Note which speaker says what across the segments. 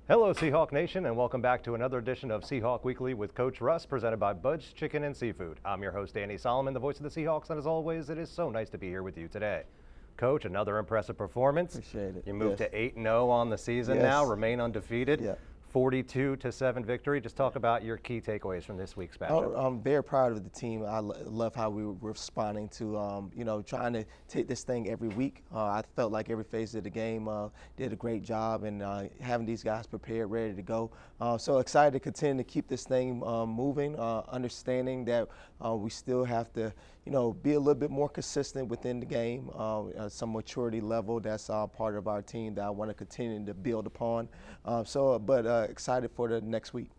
Speaker 1: Hello, Seahawk Nation, and welcome back to another edition of Seahawk Weekly with Coach Russ, presented by Bud's Chicken and Seafood. I'm your host, Danny Solomon, the voice of the Seahawks, and as always, it is so nice to be here with you today. Coach, another impressive performance.
Speaker 2: Appreciate it.
Speaker 1: You moved
Speaker 2: Yes.
Speaker 1: to 8-0 on the season now, remain undefeated.
Speaker 2: Yeah.
Speaker 1: 42-7 victory. Just talk about your key takeaways from this week's matchup.
Speaker 2: I'm very proud of the team. I love how we were responding to, trying to take this thing every week. I felt like every phase of the game did a great job, and having these guys prepared, ready to go. So excited to continue to keep this thing moving, understanding that we still have to, be a little bit more consistent within the game, some maturity level. That's part of our team that I want to continue to build upon. But excited for the next week.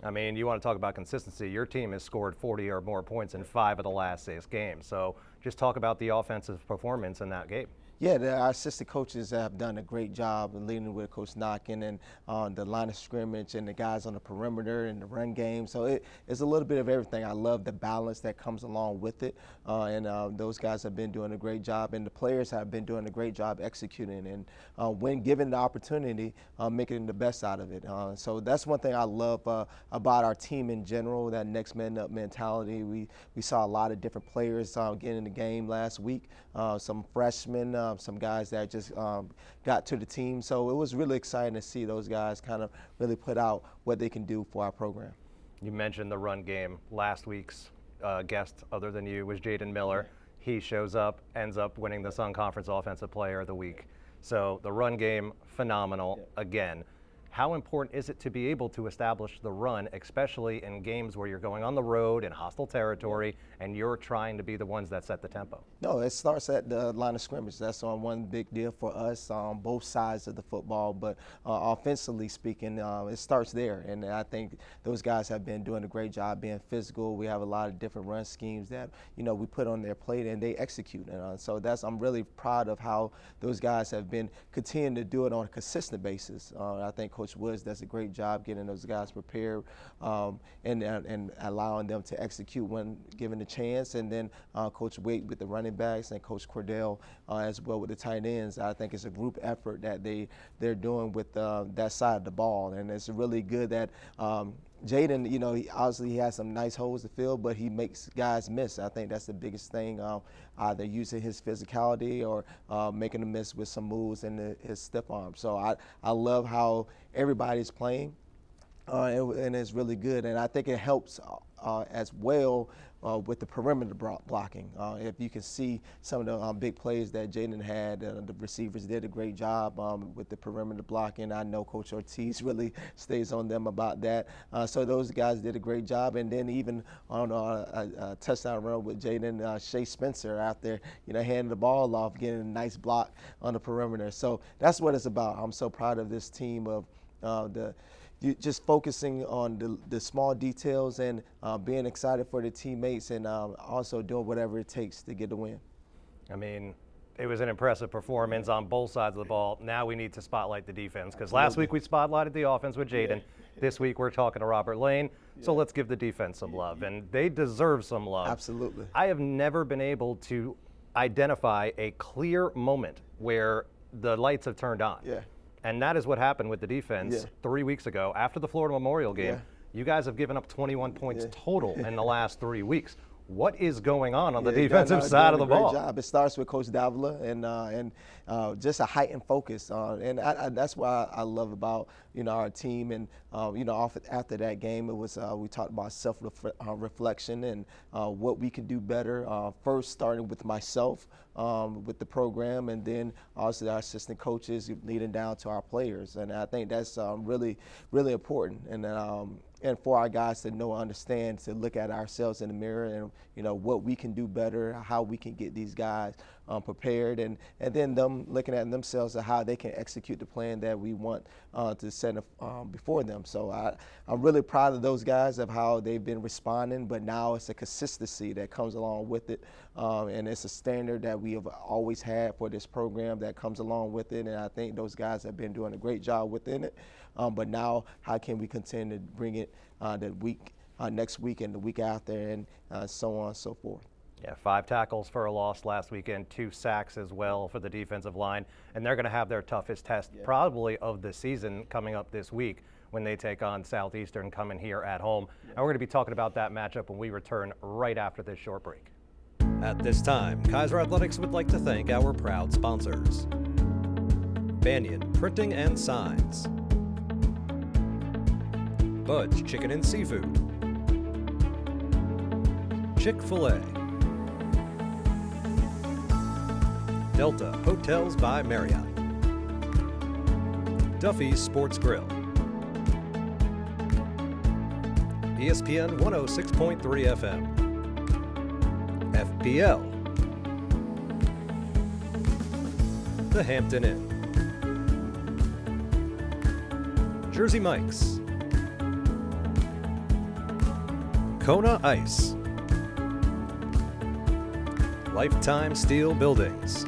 Speaker 1: I mean, you want to talk about consistency. Your team has scored 40 or more points in 5 of the last 6 games. So just talk about the offensive performance in that game.
Speaker 2: Yeah, our assistant coaches have done a great job, leading with Coach Knockin and on the line of scrimmage and the guys on the perimeter and the run game. So it's a little bit of everything. I love the balance that comes along with it, and those guys have been doing a great job, and the players have been doing a great job executing and when given the opportunity, making the best out of it. So that's one thing I love about our team in general, that next man up mentality. We saw a lot of different players get in the game last week, some freshmen, some guys that just got to the team. So it was really exciting to see those guys kind of really put out what they can do for our program.
Speaker 1: You mentioned the run game. Last week's guest, other than you, was Jaden Miller. He shows up, ends up winning the Sun Conference Offensive Player of the Week. So the run game, phenomenal again. How important is it to be able to establish the run, especially in games where you're going on the road in hostile territory and you're trying to be the ones that set the tempo?
Speaker 2: No, it starts at the line of scrimmage. That's one big deal for us on both sides of the football. But offensively speaking, it starts there. And I think those guys have been doing a great job being physical. We have a lot of different run schemes that, we put on their plate and they execute. And so I'm really proud of how those guys have been continuing to do it on a consistent basis. I think Coach Woods does a great job getting those guys prepared and allowing them to execute when given the chance. And then Coach Wade with the running backs and Coach Cordell as well with the tight ends. I think it's a group effort that they're doing with that side of the ball. And it's really good that Jaden, he has some nice holes to fill, but he makes guys miss. I think that's the biggest thing, either using his physicality or making them miss with some moves and his stiff arm. So I love how everybody's playing, and it's really good. And I think it helps as well with the perimeter blocking. If you can see some of the big plays that Jaden had, the receivers did a great job with the perimeter blocking. I know Coach Ortiz really stays on them about that. So those guys did a great job. And then even on a touchdown run with Jaden, Shea Spencer out there, handing the ball off, getting a nice block on the perimeter. So that's what it's about. I'm so proud of this team of just focusing on the small details and being excited for the teammates and also doing whatever it takes to get the win.
Speaker 1: I mean, it was an impressive performance on both sides of the ball. Now we need to spotlight the defense, because last week we spotlighted the offense with Jaden. This week we're talking to Robert Lane. So let's give the defense some love, and they deserve some love.
Speaker 2: Absolutely.
Speaker 1: I have never been able to identify a clear moment where the lights have turned on.
Speaker 2: Yeah.
Speaker 1: And that is what happened with the defense 3 weeks ago after the Florida Memorial game. You guys have given up 21 points total in the last 3 weeks. What is going on the defensive side of the ball?
Speaker 2: Great job. It starts with Coach Davila and just a heightened focus. And that's what I love about our team. And after that game, it was we talked about self-reflection and what we can do better. First, starting with myself, with the program, and then also our assistant coaches leading down to our players. And I think that's really, really important. And for our guys to know, understand, to look at ourselves in the mirror and, what we can do better, how we can get these guys prepared, and then them looking at themselves and how they can execute the plan that we want to set before them. So I'm really proud of those guys of how they've been responding, but now it's a consistency that comes along with it, and it's a standard that we have always had for this program that comes along with it, and I think those guys have been doing a great job within it. But now, how can we continue to bring it next week and the week after, and so on and so forth.
Speaker 1: Yeah, 5 tackles for a loss last weekend, 2 sacks as well for the defensive line, and they're going to have their toughest test probably of the season coming up this week when they take on Southeastern coming here at home. And we're going to be talking about that matchup when we return right after this short break.
Speaker 3: At this time, Kaiser Athletics would like to thank our proud sponsors. Banyan Printing and Signs, Bud's Chicken and Seafood, Chick-fil-A, Delta Hotels by Marriott, Duffy's Sports Grill, ESPN 106.3 FM, FPL, The Hampton Inn, Jersey Mike's, Kona Ice, Lifetime Steel Buildings,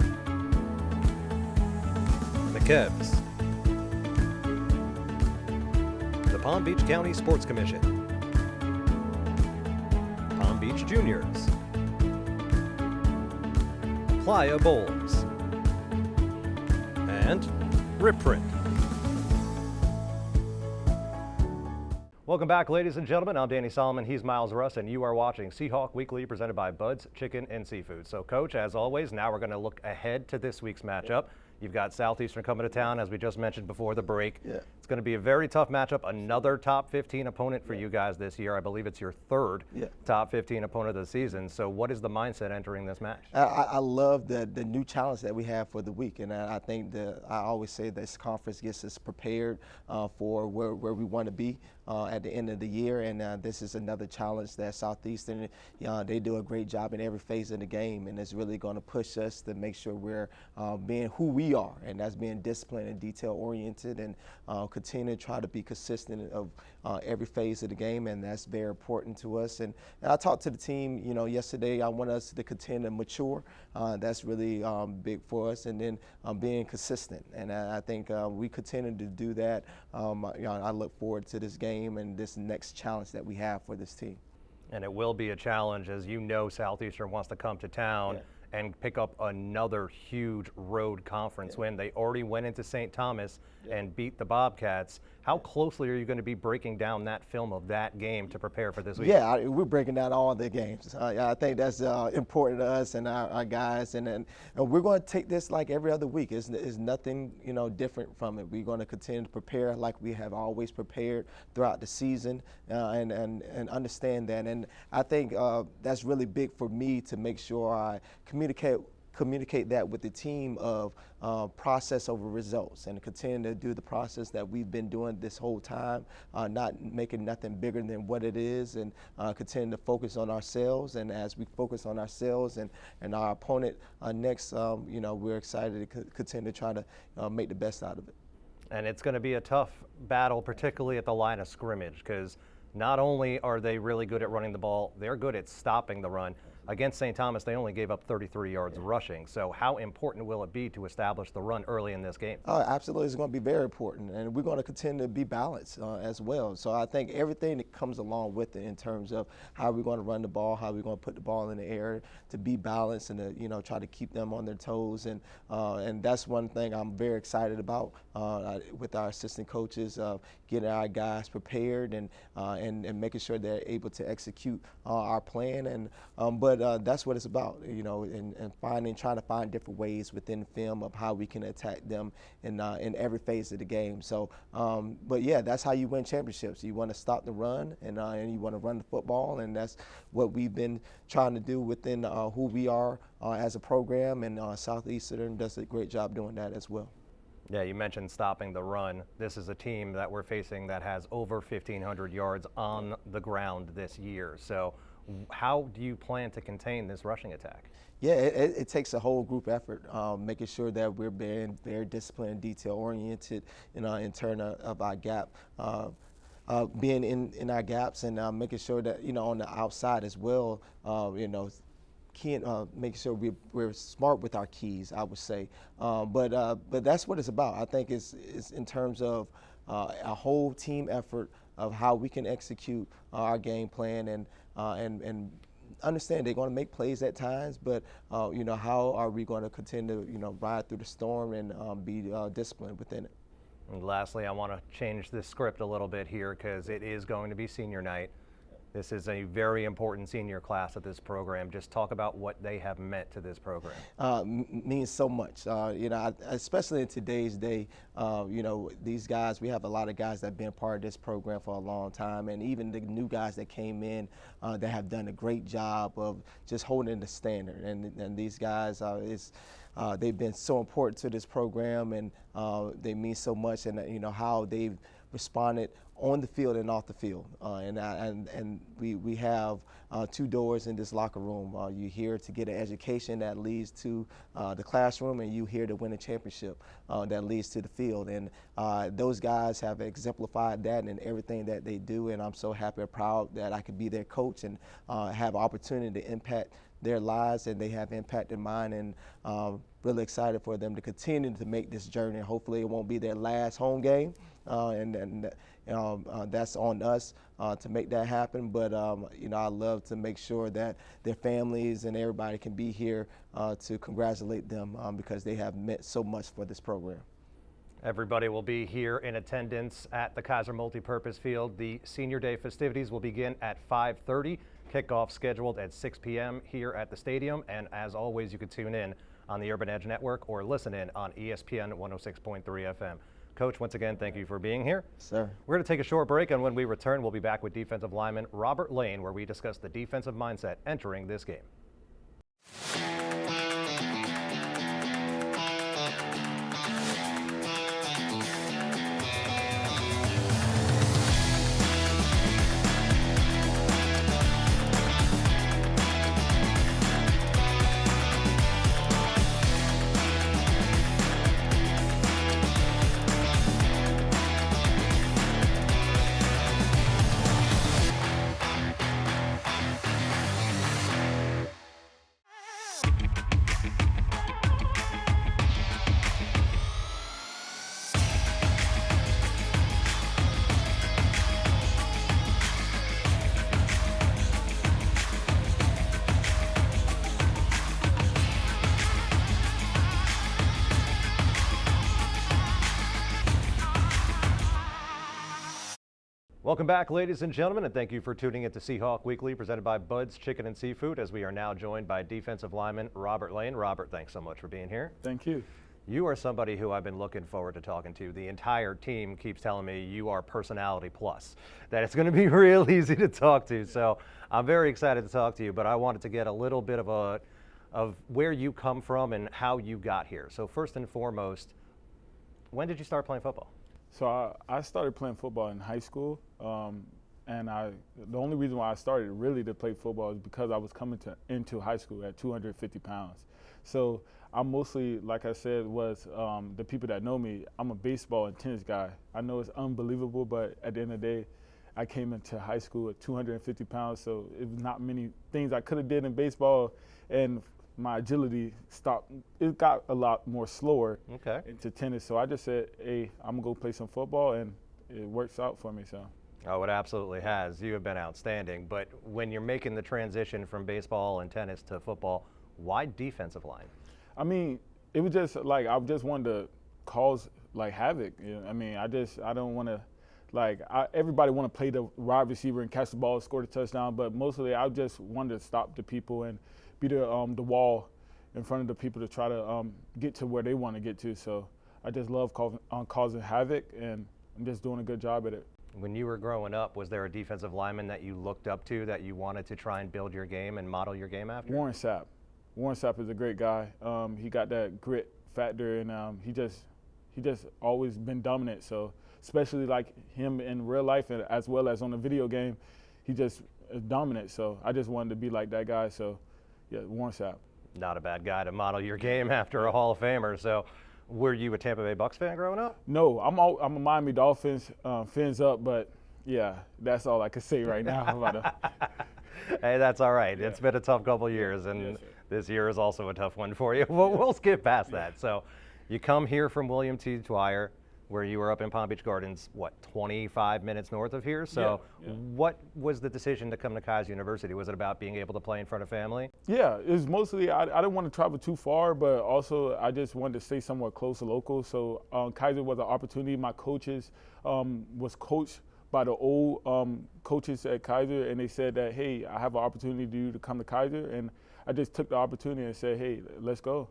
Speaker 3: McKebb's, the Palm Beach County Sports Commission, Palm Beach Juniors, Playa Bowls, and Rip Print.
Speaker 1: Welcome back, ladies and gentlemen. I'm Danny Solomon. He's Myles Russ, and you are watching Seahawk Weekly, presented by Bud's Chicken and Seafood. So, Coach, as always, now we're going to look ahead to this week's matchup. You've got Southeastern coming to town, as we just mentioned before the break.
Speaker 2: Yeah.
Speaker 1: It's going to be a very tough matchup. Another top 15 opponent for you guys this year. I believe it's your third top 15 opponent of the season. So what is the mindset entering this match?
Speaker 2: I love the new challenge that we have for the week, and I think I always say this conference gets us prepared for where we want to be at the end of the year, and this is another challenge that Southeastern, they do a great job in every phase of the game, and it's really going to push us to make sure we're being who we are, and that's being disciplined and detail-oriented, and continue to try to be consistent of every phase of the game, and that's very important to us. And I talked to the team, yesterday. I want us to continue to mature. That's really big for us, and then being consistent. And I think we continue to do that. I look forward to this game and this next challenge that we have for this team.
Speaker 1: And it will be a challenge, as you know, Southeastern wants to come to town and pick up another huge road conference win. They already went into St. Thomas and beat the Bobcats. How closely are you going to be breaking down that film of that game to prepare for this week?
Speaker 2: Yeah, we're breaking down all the games. I think that's important to us and our guys, and we're going to take this like every other week. It's nothing different from it. We're going to continue to prepare like we have always prepared throughout the season, and understand that. And I think that's really big for me to make sure I communicate that with the team of process over results, and continue to do the process that we've been doing this whole time, not making nothing bigger than what it is, and continue to focus on ourselves. And as we focus on ourselves and our opponent next, we're excited to continue to try to make the best out of it.
Speaker 1: And it's going to be a tough battle, particularly at the line of scrimmage, because not only are they really good at running the ball, they're good at stopping the run. Against St. Thomas, they only gave up 33 yards rushing. So how important will it be to establish the run early in this game?
Speaker 2: Absolutely, it's going to be very important, and we're going to continue to be balanced as well. So I think everything that comes along with it in terms of how we're going to run the ball, how we're going to put the ball in the air, to be balanced and to try to keep them on their toes, and that's one thing I'm very excited about with our assistant coaches, getting our guys prepared and making sure they're able to execute our plan. And but that's what it's about, and trying to find different ways within the film of how we can attack them in every phase of the game. So, but yeah, that's how you win championships. You want to stop the run, and you want to run the football, and that's what we've been trying to do within who we are as a program, and Southeastern does a great job doing that as well.
Speaker 1: Yeah, you mentioned stopping the run. This is a team that we're facing that has over 1,500 yards on the ground this year. So how do you plan to contain this rushing attack?
Speaker 2: Yeah, it takes a whole group effort, making sure that we're being very disciplined, detail-oriented, in terms of our gap, being in our gaps, and making sure that, on the outside as well, making sure we're smart with our keys, I would say. But that's what it's about. I think it's in terms of a whole team effort of how we can execute our game plan, and understand they're going to make plays at times, but how are we going to continue to ride through the storm and be disciplined within it?
Speaker 1: And lastly, I want to change the script a little bit here because it is going to be senior night. This is a very important senior class at this program. Just talk about what they have meant to this program.
Speaker 2: Means so much. Especially in today's day, these guys, we have a lot of guys that have been part of this program for a long time, and even the new guys that came in that have done a great job of just holding the standard. And these guys, they've been so important to this program, and they mean so much, and how they've responded on the field and off the field. And we have 2 doors in this locker room. You're here to get an education that leads to the classroom, and you here to win a championship that leads to the field. And those guys have exemplified that in everything that they do, and I'm so happy and proud that I could be their coach and have opportunity to impact their lives, and they have impacted mine, and really excited for them to continue to make this journey. Hopefully it won't be their last home game, and that's on us to make that happen. But I love to make sure that their families and everybody can be here to congratulate them because they have meant so much for this program.
Speaker 1: Everybody will be here in attendance at the Kaiser Multipurpose Field. The Senior Day festivities will begin at 5:30. Kickoff scheduled at 6 p.m. here at the stadium. And as always, you can tune in on the Urban Edge Network or listen in on ESPN 106.3 FM. Coach, once again, thank you for being here.
Speaker 2: Sir.
Speaker 1: We're going to take a short break, and when we return, we'll be back with defensive lineman Robert Lane, where we discuss the defensive mindset entering this game. Welcome back, ladies and gentlemen, and thank you for tuning in to Seahawk Weekly, presented by Bud's Chicken and Seafood, as we are now joined by defensive lineman Robert Lane. Robert, thanks so much for being here.
Speaker 4: Thank you.
Speaker 1: You are somebody who I've been looking forward to talking to. The entire team keeps telling me you are personality plus, that it's going to be real easy to talk to. So I'm very excited to talk to you, but I wanted to get a little bit of where you come from and how you got here. So first and foremost, when did you start playing football?
Speaker 4: So I started playing football in high school, and the only reason why I started really to play football is because I was coming into high school at 250 pounds. So I'm mostly, like I said, was the people that know me, I'm a baseball and tennis guy. I know it's unbelievable, but at the end of the day, I came into high school at 250 pounds, so it was not many things I could have did in baseball, and my agility stopped. It got a lot more slower into tennis. So I just said, hey, I'm going to go play some football, and it works out for me. So.
Speaker 1: Oh, it absolutely has. You have been outstanding. But when you're making the transition from baseball and tennis to football, why defensive line?
Speaker 4: I mean, it was just like I just wanted to cause like havoc. You know? I mean, I don't want to. Everybody want to play the wide receiver and catch the ball, score the touchdown, but mostly I just wanted to stop the people and be the wall in front of the people to try to get to where they want to get to. So I just love causing havoc, and I'm just doing a good job at it.
Speaker 1: When you were growing up, was there a defensive lineman that you looked up to that you wanted to try and build your game and model your game after?
Speaker 4: Warren Sapp. Warren Sapp is a great guy. He got that grit factor, and he just always been dominant. So especially like him in real life and as well as on the video game, he just is dominant. So I just wanted to be like that guy. So yeah, Warren Sapp.
Speaker 1: Not a bad guy to model your game after a Hall of Famer. So were you a Tampa Bay Bucks fan growing up?
Speaker 4: No, I'm a Miami Dolphins, fins up, but yeah, that's all I can say right now about it.
Speaker 1: Hey, that's all right. Yeah. It's been a tough couple years, and this year is also a tough one for you. We'll skip past that. So you come here from William T. Dwyer, where you were up in Palm Beach Gardens, 25 minutes north of here? So what was the decision to come to Kaiser University? Was it about being able to play in front of family?
Speaker 4: Yeah, it was mostly, I didn't want to travel too far, but also I just wanted to stay somewhere close to local. So Kaiser was an opportunity. My coaches was coached by the old coaches at Kaiser, and they said that, hey, I have an opportunity to come to Kaiser, and I just took the opportunity and said, hey, let's go.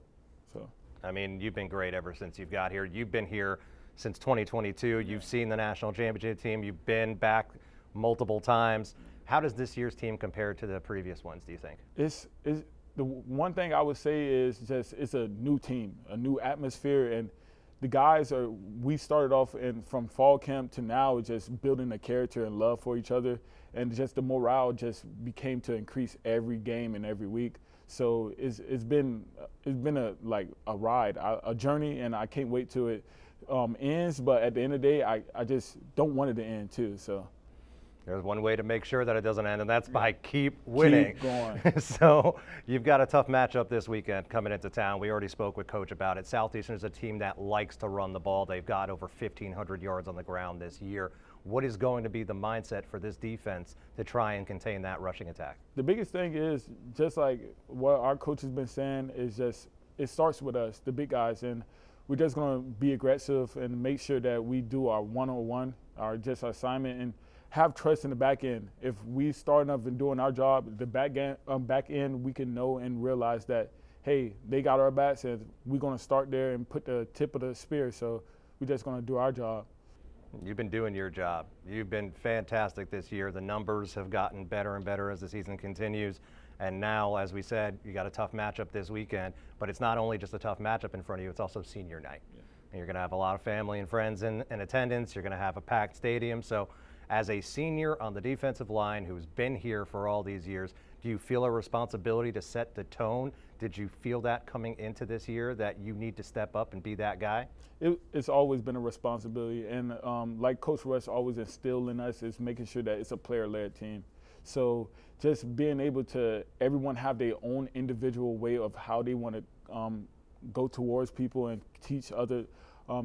Speaker 4: So.
Speaker 1: I mean, you've been great ever since you've got here. You've been here since 2022. You've seen the national championship team. You've been back multiple times. How does this year's team compare to the previous ones, do you think?
Speaker 4: It's the one thing I would say is just it's a new team, a new atmosphere, and the guys we started off from fall camp to now just building a character and love for each other, and just the morale just became to increase every game and every week. So it's been a ride, a journey, and I can't wait till it ends. But at the end of the day, I just don't want it to end too. So
Speaker 1: there's one way to make sure that it doesn't end, and that's by keep winning.
Speaker 4: Keep going.
Speaker 1: So you've got a tough matchup this weekend coming into town. We already spoke with Coach about it. Southeastern is a team that likes to run the ball. They've got over 1,500 yards on the ground this year. What is going to be the mindset for this defense to try and contain that rushing attack?
Speaker 4: The biggest thing is, just like what our coach has been saying, is just it starts with us, the big guys, and we're just going to be aggressive and make sure that we do our one-on-one, our assignment, and have trust in the back end. If we start up and doing our job, the back end, we can know and realize that, hey, they got our backs, and we're going to start there and put the tip of the spear. So we're just going to do our job.
Speaker 1: You've been doing your job. You've been fantastic this year. The numbers have gotten better and better as the season continues. And now, as we said, you got a tough matchup this weekend. But it's not only just a tough matchup in front of you, it's also senior night. Yeah. And you're going to have a lot of family and friends in attendance. You're going to have a packed stadium. So as a senior on the defensive line who's been here for all these years, do you feel a responsibility to set the tone? Did you feel that coming into this year, that you need to step up and be that guy?
Speaker 4: It's always been a responsibility, and like Coach Russ always instilled in us, is making sure that it's a player-led team. So just being able to, everyone have their own individual way of how they want to go towards people and teach other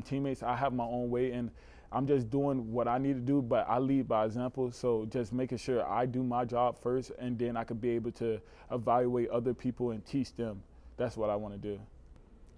Speaker 4: teammates. I have my own way, and I'm just doing what I need to do, but I lead by example. So just making sure I do my job first, and then I could be able to evaluate other people and teach them. That's what I want to do.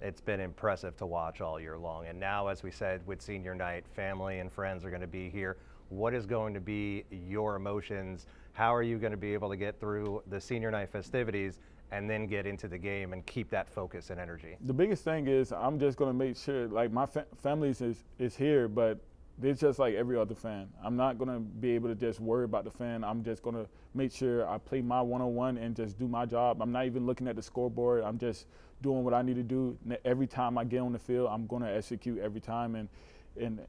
Speaker 1: It's been impressive to watch all year long. And now, as we said, with senior night, family and friends are going to be here. What is going to be your emotions? How are you going to be able to get through the senior night festivities and then get into the game and keep that focus and energy?
Speaker 4: The biggest thing is I'm just going to make sure, like, my family is here, but it's just like every other fan. I'm not going to be able to just worry about the fan. I'm just going to make sure I play my one-on-one and just do my job. I'm not even looking at the scoreboard. I'm just doing what I need to do. Every time I get on the field, I'm going to execute every time. And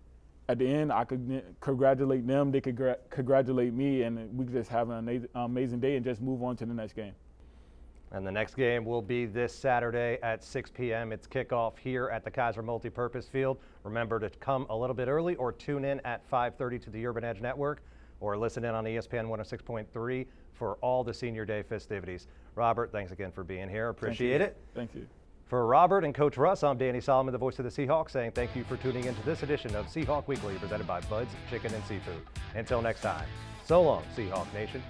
Speaker 4: at the end, I could congratulate them. They could congratulate me, and we could just have an amazing day and just move on to the next game.
Speaker 1: And the next game will be this Saturday at 6 p.m. It's kickoff here at the Kaiser Multipurpose Field. Remember to come a little bit early or tune in at 5:30 to the Urban Edge Network or listen in on ESPN 106.3 for all the Senior Day festivities. Robert, thanks again for being here. Appreciate it.
Speaker 4: Thank you.
Speaker 1: For Robert and Coach Russ, I'm Danny Solomon, the voice of the Seahawks, saying thank you for tuning into this edition of Seahawk Weekly, presented by Bud's Chicken and Seafood. Until next time, so long, Seahawk Nation.